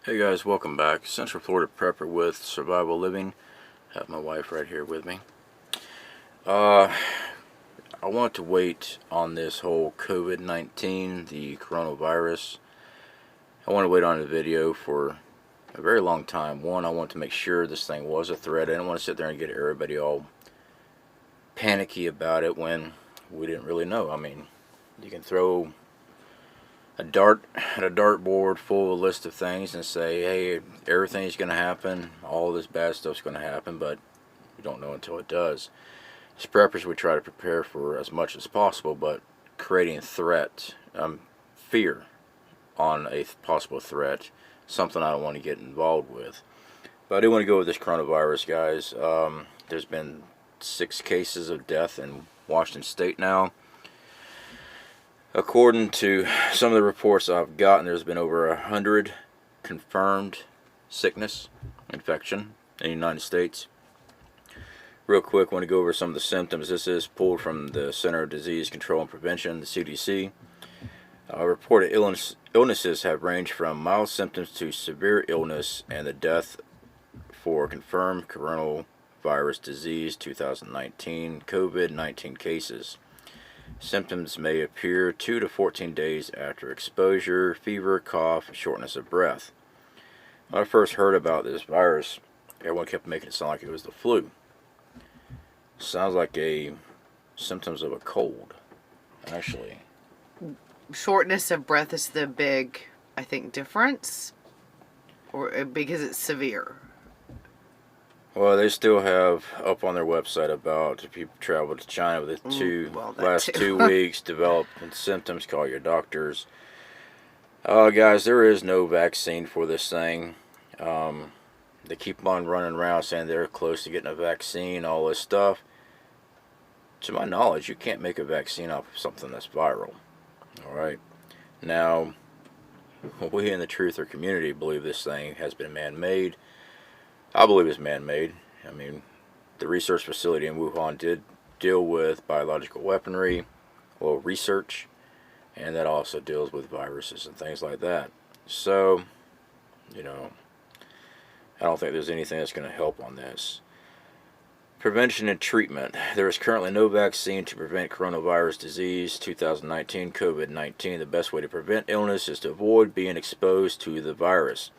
Hey guys, welcome back. Central Florida Prepper with Survival Living. Have my wife right here with me. I want to wait on this whole COVID-19, the coronavirus. I want to wait on the video for a very long time. One, I want to make sure this thing was a threat. I didn't want to sit there and get everybody all panicky about it when we didn't really know. I mean, you can throw a dartboard full of a list of things and say, hey, everything's going to happen, all this bad stuff's going to happen, but you don't know until it does. As preppers, we try to prepare for as much as possible, but creating fear on a possible threat, something I don't want to get involved with. But I do want to go with this coronavirus, guys. There's been 6 cases of death in Washington State now. According to some of the reports I've gotten, there's been over 100 confirmed infection in the United States. Real quick, I want to go over some of the symptoms. This is pulled from the Center of Disease Control and Prevention, the CDC. Reported illnesses have ranged from mild symptoms to severe illness, and the death for confirmed coronavirus disease 2019 COVID-19 cases. Symptoms may appear 2 to 14 days after exposure: fever, cough, shortness of breath. When I first heard about this virus, everyone kept making it sound like it was the flu. Sounds like symptoms of a cold, actually. Shortness of breath is the big, I think, difference, or because it's severe. Well, they still have up on their website about if you travel to China with the last 2 weeks, developing symptoms, call your doctors. Guys, there is no vaccine for this thing. They keep on running around saying they're close to getting a vaccine, all this stuff. To my knowledge, you can't make a vaccine off of something that's viral. Alright? Now, we in the truther community believe this thing has been man-made. I believe it's man-made. I mean, the research facility in Wuhan did deal with biological weaponry, research, and that also deals with viruses and things like that. So, I don't think there's anything that's going to help on this. Prevention and treatment. There is currently no vaccine to prevent coronavirus disease 2019 COVID-19. The best way to prevent illness is to avoid being exposed to the virus.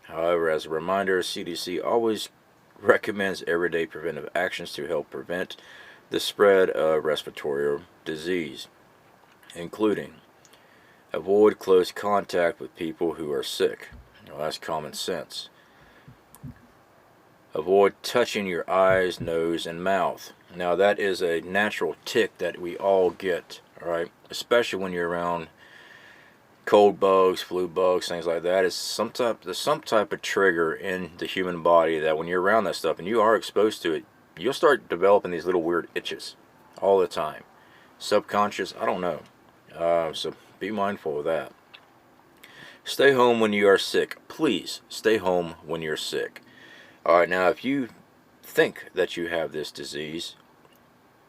However, as a reminder, CDC always recommends everyday preventive actions to help prevent the spread of respiratory disease, including avoid close contact with people who are sick. Well, that's common sense. Avoid touching your eyes, nose, and mouth. Now, that is a natural tick that we all get, all right? Especially when you're around cold bugs, flu bugs, things like that. There's some type of trigger in the human body that when you're around that stuff and you are exposed to it, you'll start developing these little weird itches all the time. Subconscious, I don't know. So be mindful of that. Stay home when you are sick. Please stay home when you're sick. Alright, now if you think that you have this disease,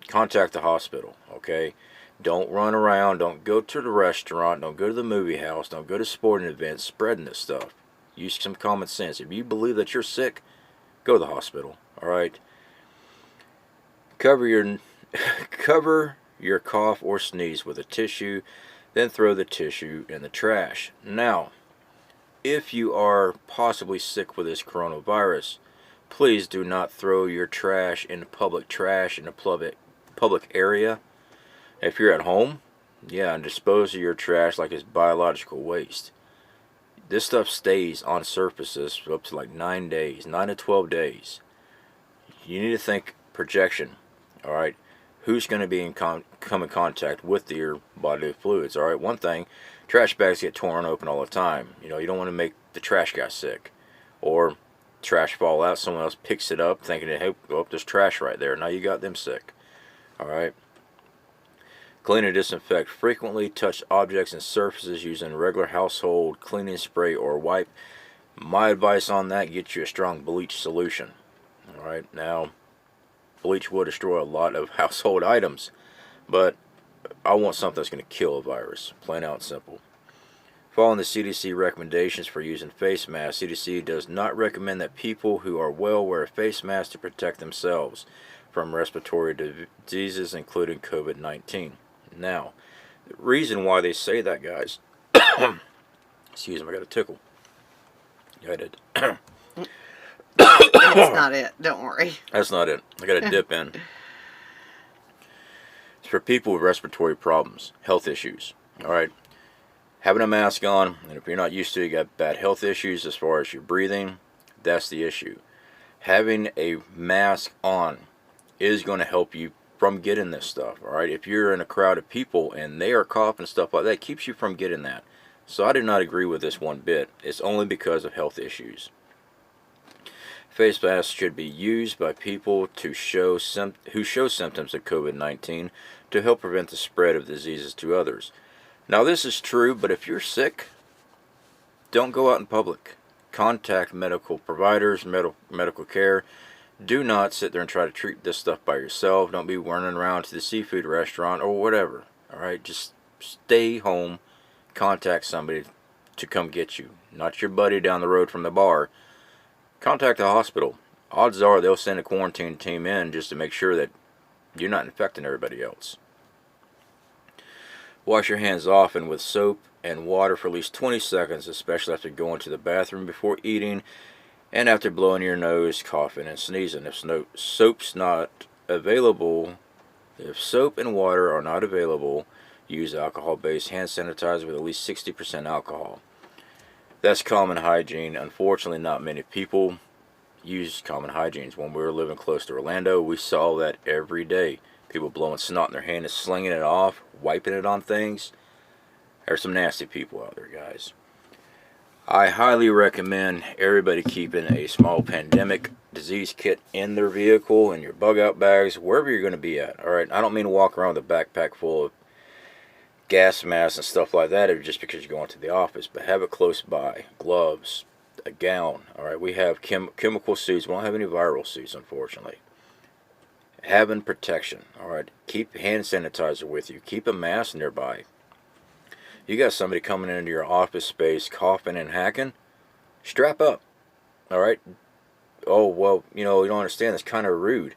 contact the hospital, okay? Don't run around, don't go to the restaurant, don't go to the movie house, don't go to sporting events spreading this stuff. Use some common sense. If you believe that you're sick, go to the hospital, alright? Cover your cough or sneeze with a tissue, then throw the tissue in the trash. Now, if you are possibly sick with this coronavirus, please do not throw your trash in public trash in a public area. If you're at home, and dispose of your trash like it's biological waste. This stuff stays on surfaces for up to like 9 days, 9 to 12 days. You need to think projection, alright? Who's going to be come in contact with your bodily fluids, alright? One thing, trash bags get torn open all the time. You don't want to make the trash guy sick. Or trash fall out, someone else picks it up thinking, hey, there's trash right there. Now you got them sick, alright? Clean and disinfect frequently. Touch objects and surfaces using regular household cleaning spray or wipe. My advice on that, get you a strong bleach solution. Alright, now, bleach will destroy a lot of household items, but I want something that's going to kill a virus, plain out and simple. Following the CDC recommendations for using face masks, CDC does not recommend that people who are well wear a face mask to protect themselves from respiratory diseases, including COVID-19. Now, the reason why they say that, guys, excuse me, I got a tickle. Yeah, I did. That's not it. Don't worry. That's not it. I got a dip in. It's for people with respiratory problems, health issues. All right. Having a mask on, and if you're not used to it, you got bad health issues as far as your breathing, that's the issue. Having a mask on is going to help you from getting this stuff. All right. If you're in a crowd of people and they are coughing and stuff like that, it keeps you from getting that. So I do not agree with this one bit. It's only because of health issues. Face masks should be used by people who show symptoms of COVID-19 to help prevent the spread of diseases to others. Now this is true, but if you're sick, don't go out in public. Contact medical providers, medical care. Do not sit there and try to treat this stuff by yourself. Don't be running around to the seafood restaurant or whatever. All right, just stay home. Contact somebody to come get you. Not your buddy down the road from the bar. Contact the hospital. Odds are they'll send a quarantine team in just to make sure that you're not infecting everybody else. Wash your hands often with soap and water for at least 20 seconds, especially after going to the bathroom, before eating, and after blowing your nose, coughing, and sneezing. If soap's not available, if soap and water are not available, use alcohol-based hand sanitizer with at least 60% alcohol. That's common hygiene. Unfortunately, not many people use common hygienes. When we were living close to Orlando, we saw that every day. People blowing snot in their hand and slinging it off, wiping it on things. There's some nasty people out there, guys. I highly recommend everybody keeping a small pandemic disease kit in their vehicle, in your bug out bags, wherever you're going to be at. All right, I don't mean to walk around with a backpack full of gas masks and stuff like that just because you're going to the office, but have it close by. Gloves, a gown. All right, we have chemical suits. We don't have any viral suits, unfortunately. Having protection. All right, keep hand sanitizer with you. Keep a mask nearby. You got somebody coming into your office space coughing and hacking, strap up. All right. Oh, well, you don't understand. That's kind of rude.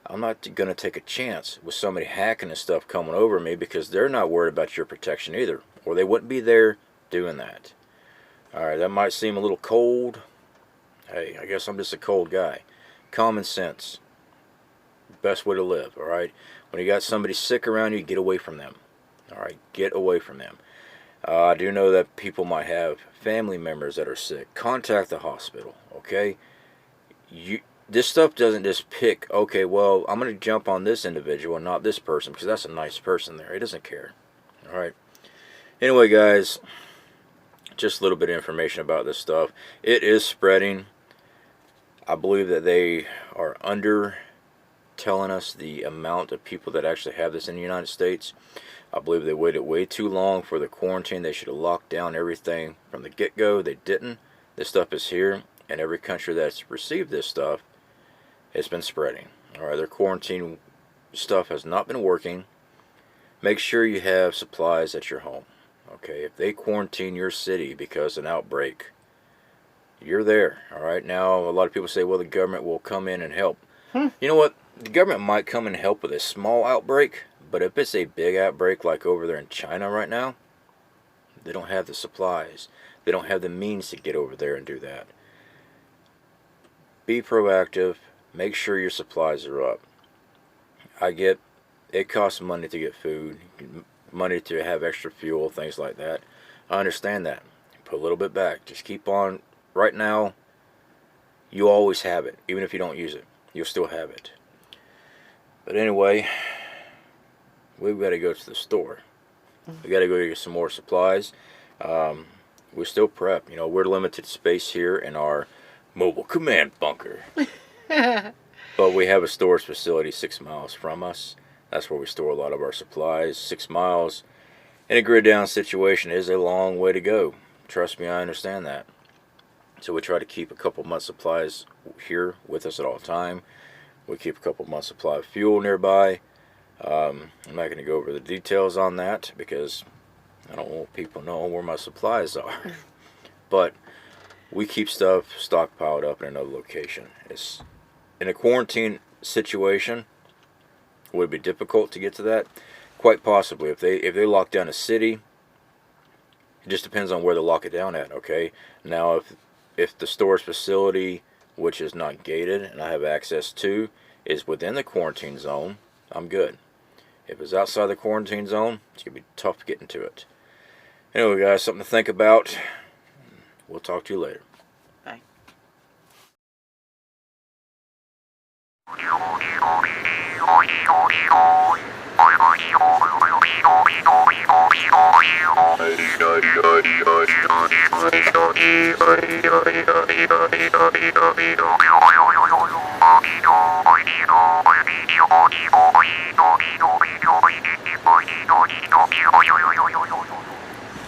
I'm not going to take a chance with somebody hacking and stuff coming over me because they're not worried about your protection either. Or they wouldn't be there doing that. Alright, that might seem a little cold. Hey, I guess I'm just a cold guy. Common sense. Best way to live, alright? When you got somebody sick around you, get away from them. Alright, get away from them. I do know that people might have family members that are sick. Contact the hospital, okay? This stuff doesn't just pick, okay, well, I'm going to jump on this individual and not this person because that's a nice person there. He doesn't care. All right. Anyway, guys, just a little bit of information about this stuff. It is spreading. I believe that they are under telling us the amount of people that actually have this in the United States. I believe they waited way too long for the quarantine. They should have locked down everything from the get-go. They didn't. This stuff is here, and every country that's received this stuff, it's been spreading. Alright, their quarantine stuff has not been working. Make sure you have supplies at your home. Okay, if they quarantine your city because of an outbreak, you're there. Alright, now a lot of people say, well, the government will come in and help. You know what? The government might come and help with a small outbreak, but if it's a big outbreak like over there in China right now, they don't have the supplies. They don't have the means to get over there and do that. Be proactive. Make sure your supplies are up. I get it costs money to get food, money to have extra fuel, things like that. I understand that. Put a little bit back. Just keep on. Right now, you always have it. Even if you don't use it, you'll still have it. But anyway, we've got to go to the store. We got to go get some more supplies. We're still prep. We're limited space here in our mobile command bunker. But we have a storage facility 6 miles from us. That's where we store a lot of our supplies. 6 miles in a grid down situation is a long way to go. Trust me, I understand that. So we try to keep a couple months supplies here with us at all time. We keep a couple months supply of fuel nearby. I'm not going to go over the details on that because I don't want people knowing where my supplies are. But we keep stuff stockpiled up in another location. It's in a quarantine situation. Would it be difficult to get to that? Quite possibly. If they lock down a city, it just depends on where they lock it down at. Okay. Now, if the storage facility, which is not gated and I have access to, is within the quarantine zone, I'm good. If it's outside the quarantine zone, it's gonna be tough getting to it. Anyway, guys, something to think about. We'll talk to you later. Bye.